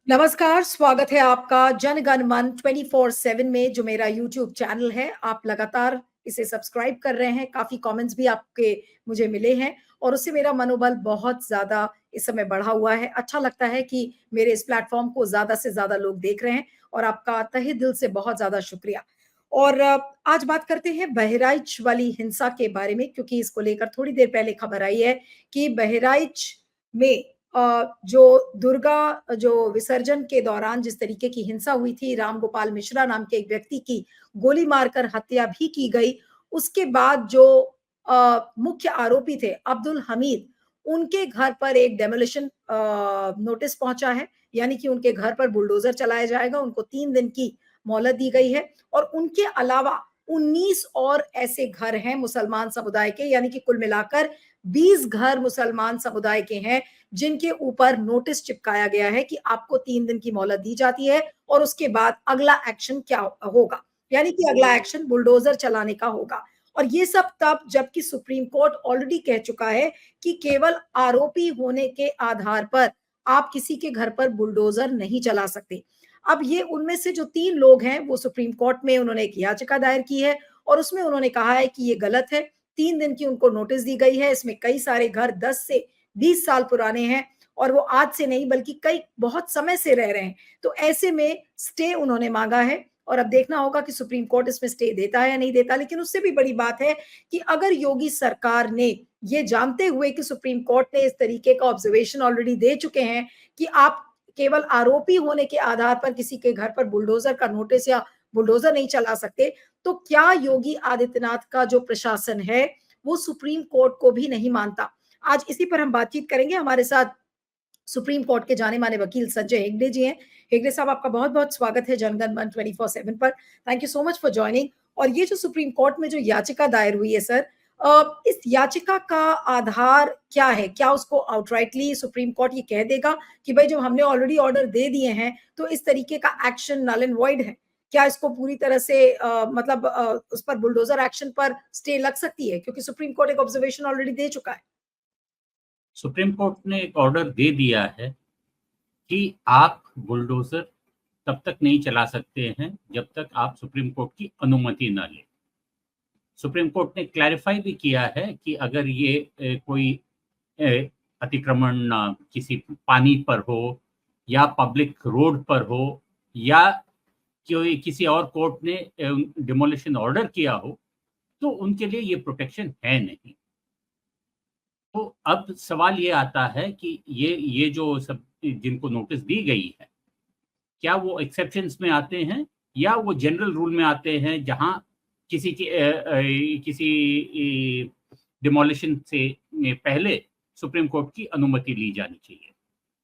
नमस्कार, स्वागत है आपका जन गण मन 24/7 में जो मेरा यूट्यूब चैनल है। आप लगातार इसे सब्सक्राइब कर रहे हैं, काफ़ी कमेंट्स भी आपके मुझे मिले हैं और उससे मेरा मनोबल बहुत ज़्यादा इस समय बढ़ा हुआ है। अच्छा लगता है कि मेरे इस प्लेटफ़ॉर्म को ज़्यादा से ज़्यादा लोग देख रहे हैं और आपका तहे दिल से बहुत ज़्यादा शुक्रिया। और आज बात करते हैं बहराइच वाली हिंसा के बारे में क्योंकि इसको लेकर थोड़ी देर पहले खबर आई है कि बहराइच में जो दुर्गा जो विसर्जन के दौरान जिस तरीके की हिंसा हुई थी, राम गोपाल मिश्रा नाम के एक व्यक्ति की गोली मारकर हत्या भी की गई। उसके बाद जो मुख्य आरोपी थे अब्दुल हमीद, उनके घर पर एक डेमोलिशन नोटिस पहुँचा है, यानी कि उनके घर पर बुलडोज़र चलाया जाएगा, उनको 3 दिन की मोहलत दी गई है और उनके अलावा 19 और ऐसे घर हैं मुसलमान समुदाय के, यानी कि कुल मिलाकर 20 घर मुसलमान समुदाय के हैं जिनके ऊपर नोटिस चिपकाया गया है कि आपको 3 दिन की मोहलत दी जाती है और उसके बाद अगला एक्शन क्या होगा, यानी कि अगला एक्शन बुलडोज़र चलाने का होगा। और ये सब तब जबकि सुप्रीम कोर्ट ऑलरेडी कह चुका है कि केवल आरोपी होने के आधार पर आप किसी के घर पर बुलडोज़र नहीं चला सकते। अब ये उनमें से जो 3 लोग हैं, वो सुप्रीम कोर्ट में उन्होंने एक याचिका दायर की है और उसमें उन्होंने कहा है कि ये गलत है। 3 दिन की उनको नोटिस दी गई है। इसमें कई सारे घर 10 से 20 साल पुराने हैं और वो आज से नहीं बल्कि कई बहुत समय से रह रहे हैं। तो ऐसे में स्टे उन्होंने माँगा है और अब देखना होगा कि सुप्रीम कोर्ट इसमें स्टे देता है या नहीं देता। लेकिन उससे भी बड़ी बात है कि अगर योगी सरकार ने ये जानते हुए कि सुप्रीम कोर्ट ने इस तरीके का ऑब्जर्वेशन ऑलरेडी दे चुके हैं कि आप केवल आरोपी होने के आधार पर किसी के घर पर बुलडोज़र का नोटिस या बुलडोज़र नहीं चला सकते, तो क्या योगी आदित्यनाथ का जो प्रशासन है, वो सुप्रीम कोर्ट को भी नहीं मानता? आज इसी पर हम बातचीत करेंगे। हमारे साथ सुप्रीम कोर्ट के जाने-माने वकील संजय हेगड़े जी हैं। हेगड़े साहब आपका बहुत-बहुत स्वागत है जनगण मन 24/7 पर। Thank you so much for joining. और ये जो सुप्रीम कोर्ट में जो याचिका दायर हुई है सर, इस याचिका का आधार क्या है? क्या उसको आउटराइटली सुप्रीम कोर्ट ये कह देगा कि भई जब हमने ऑलरेडी ऑर्डर दे दिए हैं, तो इस तरीके का एक्शन नल एंड वॉइड है? क्या इसको पूरी तरह से मतलब उस पर बुलडोज़र एक्शन पर स्टे लग सकती है? क्योंकि सुप्रीम कोर्ट एक ऑब्जर्वेशन ऑलरेडी दे चुका है। सुप्रीम कोर्ट ने एक ऑर्डर दे दिया है कि आप बुलडोज़र तब तक नहीं चला सकते हैं जब तक आप सुप्रीम कोर्ट की अनुमति ना लें। सुप्रीम कोर्ट ने क्लैरिफ़ाई भी किया है कि अगर ये कोई अ, अतिक्रमण किसी पानी पर हो या पब्लिक रोड पर हो या कोई किसी और कोर्ट ने डिमोलिशन ऑर्डर किया हो, तो उनके लिए ये प्रोटेक्शन है नहीं। तो अब सवाल ये आता है कि ये जो सब जिनको नोटिस दी गई है, क्या वो एक्सेप्शंस में आते हैं या वो जनरल रूल में आते हैं जहाँ किसी की किसी डिमोलिशन से पहले सुप्रीम कोर्ट की अनुमति ली जानी चाहिए।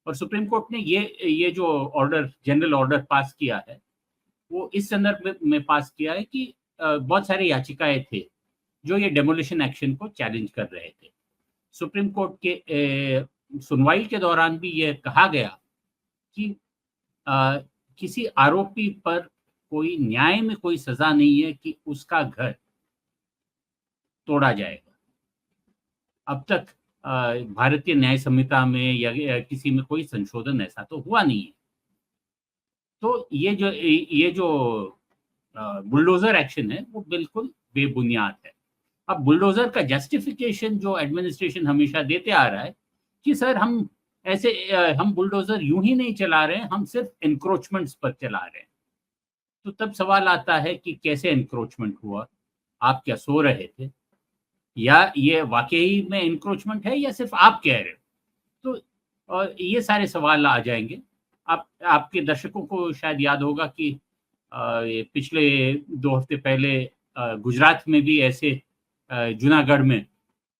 और सुप्रीम कोर्ट ने ये जो ऑर्डर जनरल ऑर्डर पास किया है, वो इस संदर्भ में पास किया है कि बहुत सारी याचिकाएँ थे, जो ये डेमोलिशन एक्शन को चैलेंज कर रहे थे। सुप्रीम कोर्ट के सुनवाई के दौरान भी ये कहा गया कि अ, किसी आरोपी पर कोई न्याय में कोई सज़ा नहीं है कि उसका घर तोड़ा जाएगा। अब तक भारतीय न्याय संहिता में या किसी में कोई संशोधन ऐसा तो हुआ नहीं है। तो ये जो बुलडोज़र एक्शन है, वो बिल्कुल बेबुनियाद है। अब बुलडोज़र का जस्टिफिकेशन जो एडमिनिस्ट्रेशन हमेशा देते आ रहा है कि सर हम बुलडोज़र यूँ ही नहीं चला रहे हैं, हम सिर्फ़ एन्क्रोचमेंट्स पर चला रहे हैं। तो तब सवाल आता है कि कैसे एन्क्रोचमेंट हुआ? आप क्या सो रहे थे? या ये वाक़ई में एन्क्रोचमेंट है या सिर्फ़ आप कह रहे हो? तो ये सारे सवाल आ जाएँगे। आपके दर्शकों को शायद याद होगा कि ये पिछले 2 हफ्ते पहले गुजरात में भी ऐसे जूनागढ़ में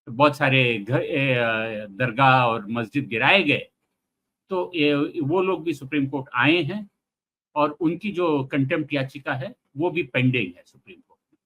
बहुत सारे दरगाह और मस्जिद गिराए गए। तो वो लोग भी सुप्रीम कोर्ट आए हैं और उनकी जो कंटेम्प्ट याचिका है, वो भी पेंडिंग है सुप्रीम कोर्ट में।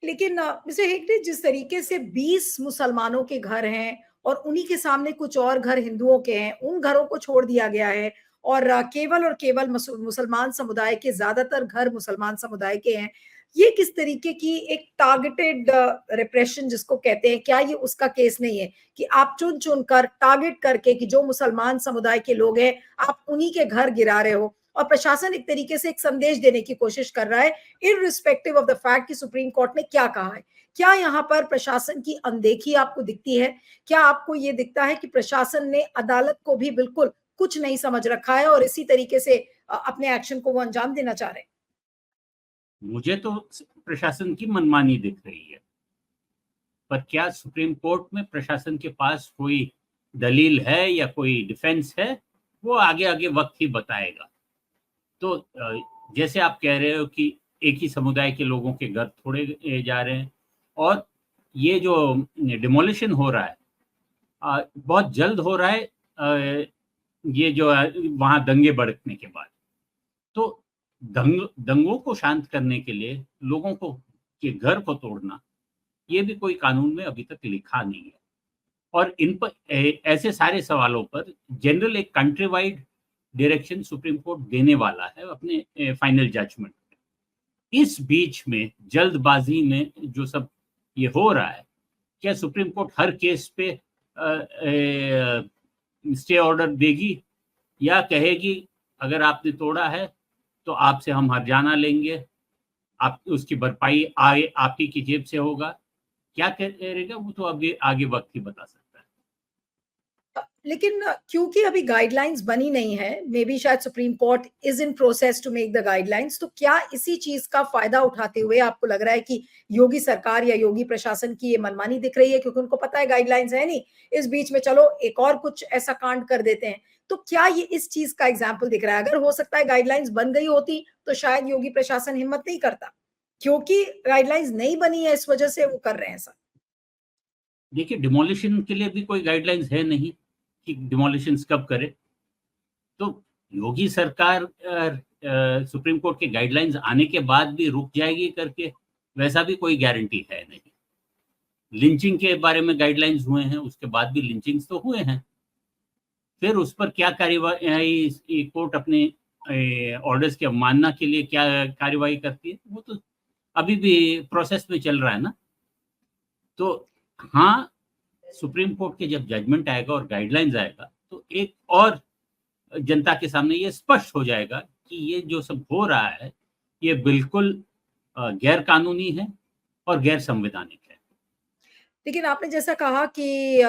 लेकिन मिस्टर हेगड़े जिस तरीके से 20 मुसलमानों के घर हैं और उन्हीं के सामने कुछ और घर हिंदुओं के हैं, उन घरों को छोड़ दिया गया है और केवल और केवल मुसलमान समुदाय के ज़्यादातर घर मुसलमान समुदाय के हैं। ये किस तरीके की एक टारगेटेड रिप्रेशन जिसको कहते हैं, क्या ये उसका केस नहीं है कि आप चुन चुन कर टारगेट करके कि जो मुसलमान समुदाय के लोग हैं आप उन्हीं के घर गिरा रहे हो, और प्रशासन एक तरीके से एक संदेश देने की कोशिश कर रहा है इररिस्पेक्टिव ऑफ द फैक्ट कि सुप्रीम कोर्ट ने क्या कहा है? क्या यहाँ पर प्रशासन की अनदेखी आपको दिखती है? क्या आपको ये दिखता है कि प्रशासन ने अदालत को भी बिल्कुल कुछ नहीं समझ रखा है और इसी तरीके से अपने एक्शन को वो अंजाम देना चाह रहे हैं? मुझे तो प्रशासन की मनमानी दिख रही है, पर क्या सुप्रीम कोर्ट में प्रशासन के पास कोई दलील है या कोई डिफेंस है, वो आगे आगे वक्त ही बताएगा। तो जैसे आप कह रहे हो कि एक ही समुदाय के लोगों के घर थोड़े जा रहे हैं, और ये जो डिमोलिशन हो रहा है बहुत जल्द हो रहा है, ये जो वहां दंगे भड़कने के बाद, तो दंगों को शांत करने के लिए लोगों को के घर को तोड़ना, ये भी कोई कानून में अभी तक लिखा नहीं है। और इन पर ऐसे सारे सवालों पर जनरल एक country wide direction supreme court देने वाला है अपने फाइनल जजमेंट। इस बीच में जल्दबाजी में जो सब ये हो रहा है, क्या सुप्रीम कोर्ट हर केस पे स्टे ऑर्डर देगी, या कहेगी अगर आपने तोड़ा है तो आपसे हम हर्जाना लेंगे, आप उसकी भरपाई आपकी की जेब से होगा? क्या करेगा वो तो अभी आगे वक्त ही बता सकता है। लेकिन क्योंकि अभी गाइडलाइंस बनी नहीं है, मे बी शायद supreme court is in process to make the guidelines, तो क्या इसी चीज का फायदा उठाते हुए आपको लग रहा है कि योगी सरकार या योगी प्रशासन की ये मनमानी दिख रही है, क्योंकि उनको पता है गाइडलाइंस है नहीं, इस बीच में चलो एक और कुछ ऐसा कांड कर देते हैं? तो क्या ये इस चीज का एग्जाम्पल दिख रहा है? अगर हो सकता है गाइडलाइंस बन गई होती तो शायद योगी प्रशासन हिम्मत नहीं करता, क्योंकि गाइडलाइंस नहीं बनी है इस वजह से वो कर रहे हैं ऐसा। देखिए, डिमोलिशन के लिए भी कोई गाइडलाइंस है नहीं कि डिमोलिशन कब करे। तो योगी सरकार सुप्रीम कोर्ट के गाइडलाइंस आने के बाद भी रुक जाएगी करके वैसा भी कोई गारंटी है नहीं। लिंचिंग के बारे में गाइडलाइंस हुए हैं, उसके बाद भी लिंचिंग्स तो हुए हैं। फिर उस पर क्या कार्यवाही कोर्ट अपने ऑर्डर्स की अवमानना के लिए क्या कार्यवाही करती है, वो तो अभी भी प्रोसेस में चल रहा है ना। तो हाँ, सुप्रीम कोर्ट के जब जजमेंट आएगा और गाइडलाइंस आएगा तो एक और जनता के सामने ये स्पष्ट हो जाएगा कि ये जो सब हो रहा है ये बिल्कुल गैर कानूनी है और गैर संवैधानिक है। लेकिन आपने जैसा कहा कि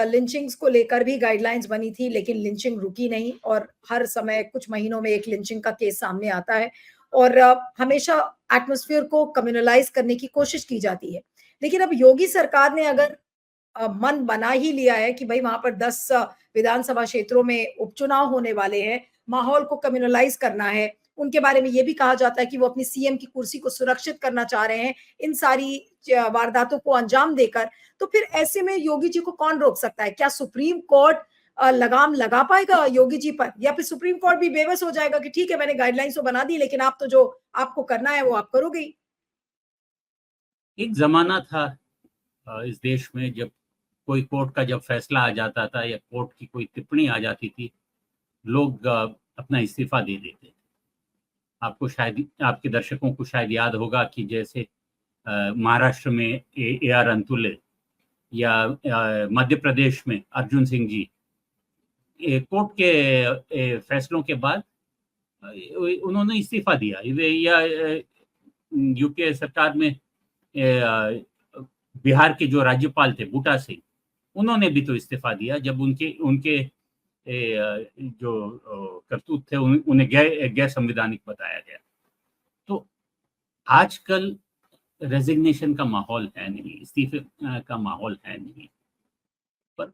लिंचिंग्स को लेकर भी गाइडलाइंस बनी थी, लेकिन लिंचिंग रुकी नहीं और हर समय कुछ महीनों में एक लिंचिंग का केस सामने आता है और हमेशा एटमॉस्फेयर को कम्युनलाइज करने की कोशिश की जाती है। लेकिन अब योगी सरकार ने अगर मन बना ही लिया है कि भाई वहां पर 10 विधानसभा क्षेत्रों में उपचुनाव होने वाले हैं, माहौल को कम्युनलाइज करना है, उनके बारे में ये भी कहा जाता है कि वो अपनी सीएम की कुर्सी को सुरक्षित करना चाह रहे हैं इन सारी वारदातों को अंजाम देकर, तो फिर ऐसे में योगी जी को कौन रोक सकता है? क्या सुप्रीम कोर्ट लगाम लगा पाएगा योगी जी पर, या फिर सुप्रीम कोर्ट भी बेबस हो जाएगा कि ठीक है मैंने गाइडलाइंस तो बना दी लेकिन आप तो जो आपको करना है वो आप करोगे ही? एक जमाना था इस देश में जब कोई कोर्ट का जब फैसला आ जाता था या कोर्ट की कोई टिप्पणी आ जाती थी, लोग अपना इस्तीफा दे देते थे। आपको शायद, आपके दर्शकों को शायद याद होगा कि जैसे महाराष्ट्र में AR अंतुले या मध्य प्रदेश में अर्जुन सिंह जी, कोर्ट के फैसलों के बाद उन्होंने इस्तीफा दिया। या यूपीए सरकार में बिहार के जो राज्यपाल थे बूटा सिंह, उन्होंने भी तो इस्तीफा दिया जब उनके उनके जो करतूत थे उन्हें गैर संवैधानिक बताया गया। तो आजकल रेजिग्नेशन का माहौल है नहीं, इस्तीफे का माहौल है नहीं, पर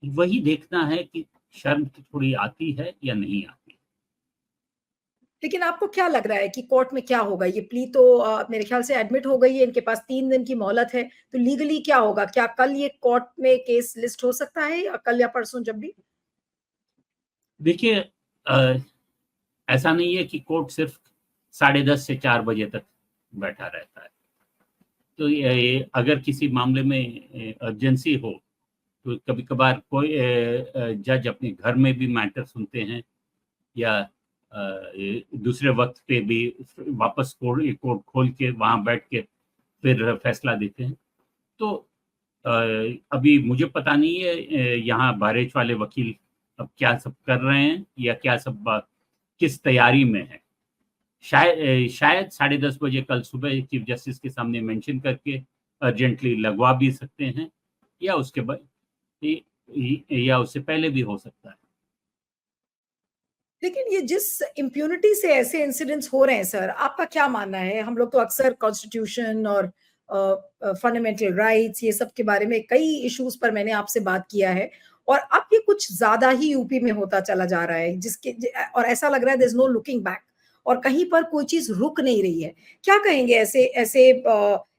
वही देखना है कि शर्म थोड़ी आती है या नहीं आती। लेकिन आपको क्या लग रहा है कि कोर्ट में क्या होगा? ये प्ली तो मेरे ख्याल से एडमिट हो गई है, इनके पास 3 दिन की मोहलत है, तो लीगली क्या होगा? क्या कल ये कोर्ट में केस लिस्ट हो सकता है या कल या परसों जब भी? देखिए, ऐसा नहीं है कि कोर्ट सिर्फ 10:30 से 4 बजे तक बैठा रहता है। तो ये अगर किसी मामले में अर्जेंसी हो तो कभी कभार कोई जज अपने घर में भी मैटर सुनते हैं, या दूसरे वक्त पे भी वापस कोर्ट खोल के वहां बैठ के फिर फैसला देते हैं। तो अभी मुझे पता नहीं है यहाँ बारेच वाले वकील अब क्या सब कर रहे हैं या क्या सब किस तैयारी में है। शायद 10:30 बजे कल सुबह चीफ जस्टिस के सामने मेंशन करके अर्जेंटली लगवा भी सकते हैं, या उसके बाद या उससे पहले भी हो सकता है। लेकिन ये जिस इम्प्यूनिटी से ऐसे इंसिडेंट्स हो रहे हैं सर, आपका क्या मानना है? हम लोग तो अक्सर कॉन्स्टिट्यूशन और फंडामेंटल राइट्स ये सब के बारे में कई इश्यूज पर मैंने आपसे बात किया है, और अब ये कुछ ज्यादा ही यूपी में होता चला जा रहा है, और ऐसा लग रहा है there is no looking back, और कहीं पर कोई चीज रुक नहीं रही है। क्या कहेंगे ऐसे ऐसे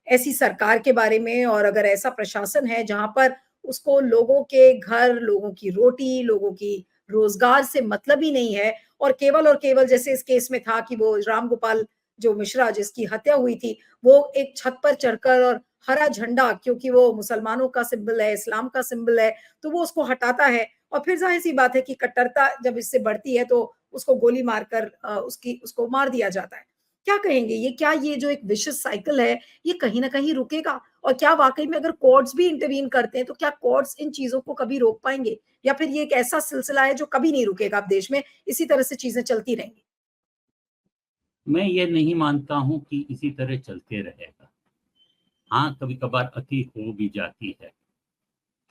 ऐसी सरकार के बारे में, और अगर ऐसा प्रशासन है जहां पर उसको लोगों के घर, लोगों की रोटी, लोगों की रोजगार से मतलब ही नहीं है, और केवल जैसे इस केस में था कि वो राम गोपाल जो मिश्रा जिसकी हत्या हुई थी, वो एक छत पर चढ़कर और हरा झंडा, क्योंकि वो मुसलमानों का सिंबल है, इस्लाम का सिंबल है, तो वो उसको हटाता है, और फिर जाहिर सी बात है कि कट्टरता जब इससे बढ़ती है तो उसको गोली मारकर उसको मार दिया जाता है। क्या कहेंगे, ये जो एक विशियस साइकिल है, ये कहीं ना कहीं रुकेगा? और क्या वाकई में अगर कोर्ट्स भी इंटरवीन करते हैं तो क्या कोर्ट्स इन चीजों को कभी रोक पाएंगे, या फिर ये एक ऐसा सिलसिला है जो कभी नहीं रुकेगा, अब देश में इसी तरह से चीजें चलती रहेंगी? मैं ये नहीं मानता हूं कि इसी तरह चलते रहेगा। हाँ, कभी कभार अति हो भी जाती है,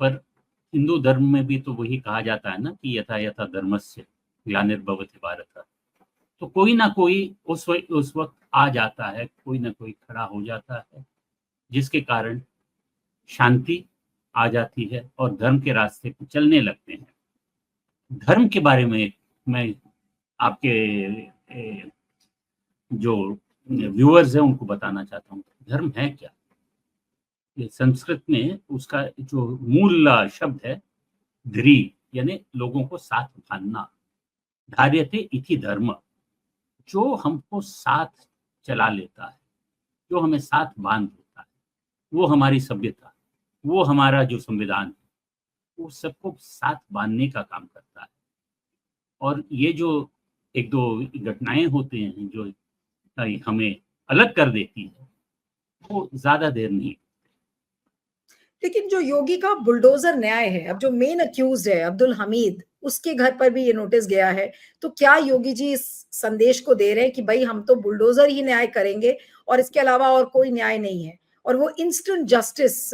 पर हिंदू धर्म में भी तो वही कहा जाता है ना कि यथा यथा धर्मस्य ग्लानिर्भवति भारत। तो कोई ना कोई उस वक्त आ जाता है, कोई ना कोई खड़ा हो जाता है, जिसके कारण शांति आ जाती है और धर्म के रास्ते पे चलने लगते हैं। धर्म के बारे में मैं आपके जो व्यूअर्स हैं उनको बताना चाहता हूँ, धर्म है क्या। ये संस्कृत में उसका जो मूल शब्द है ध्री, यानी लोगों को साथ बांधना। धार्यते इति धर्म, जो हमको साथ चला लेता है, जो हमें साथ बांध देता है, वो हमारी सभ्यता, वो हमारा जो संविधान है, वो सबको साथ बांधने का काम करता है। और ये जो एक दो घटनाएं होते हैं जो हमें अलग कर देती है, वो ज्यादा देर नहीं। लेकिन जो योगी का बुलडोजर न्याय है, अब जो मेन अक्यूज्ड है अब्दुल हमीद, उसके घर पर भी ये नोटिस गया है, तो क्या योगी जी इस संदेश को दे रहे हैं कि भाई हम तो बुलडोजर ही न्याय करेंगे और इसके अलावा और कोई न्याय नहीं है, और वो इंस्टेंट जस्टिस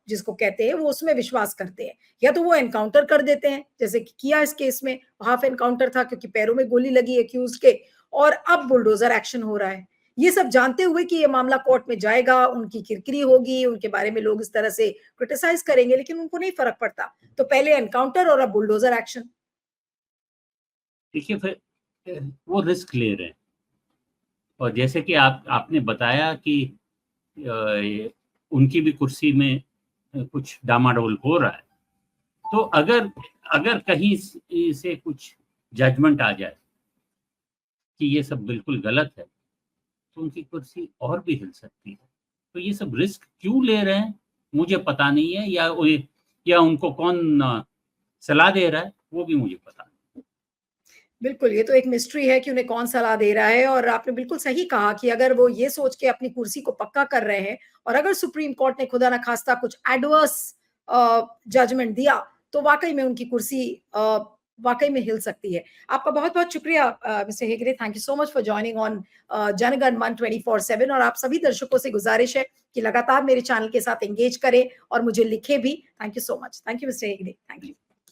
जिसको कहते हैं वो उसमें विश्वास करते हैं, या तो वो एनकाउंटर कर देते हैं जैसे कि किया इस केस में, हाफ एनकाउंटर था क्योंकि पैरों में गोली लगी अक्यूज के, और अब बुलडोजर एक्शन हो रहा है, ये सब जानते हुए कि ये मामला कोर्ट में जाएगा, उनकी किरकिरी होगी, उनके बारे में लोग इस तरह से क्रिटिसाइज करेंगे, लेकिन उनको नहीं फर्क पड़ता, तो पहले एनकाउंटर और अब बुलडोजर एक्शन। देखिए, फिर वो रिस्क ले रहे हैं, और जैसे कि आपने बताया कि उनकी भी कुर्सी में कुछ डामाडोल हो रहा है, तो अगर कहीं से कुछ जजमेंट आ जाए कि ये सब बिल्कुल गलत है, तो उनकी कुर्सी और भी हिल सकती है। तो ये सब रिस्क क्यों ले रहे हैं मुझे पता नहीं है, या उनको कौन सलाह दे रहा है वो भी मुझे पता नहीं। बिल्कुल, ये तो एक मिस्ट्री है कि उन्हें कौन सलाह दे रहा है, और आपने बिल्कुल सही कहा कि अगर वो ये सोच के अपनी कुर्सी को पक्का कर रहे हैं, और अगर सुप्रीम कोर्ट ने खुदा ना खास्ता कुछ एडवर्स जजमेंट दिया, तो वाकई में उनकी कुर्सी वाकई में हिल सकती है। आपका बहुत बहुत शुक्रिया mister Hegde, thank you so much for joining on जनगण मन 24/7, और आप सभी दर्शकों से गुजारिश है कि लगातार मेरे चैनल के साथ एंगेज करें और मुझे लिखे भी। Thank you so much. Thank you mister Hegde, thank you.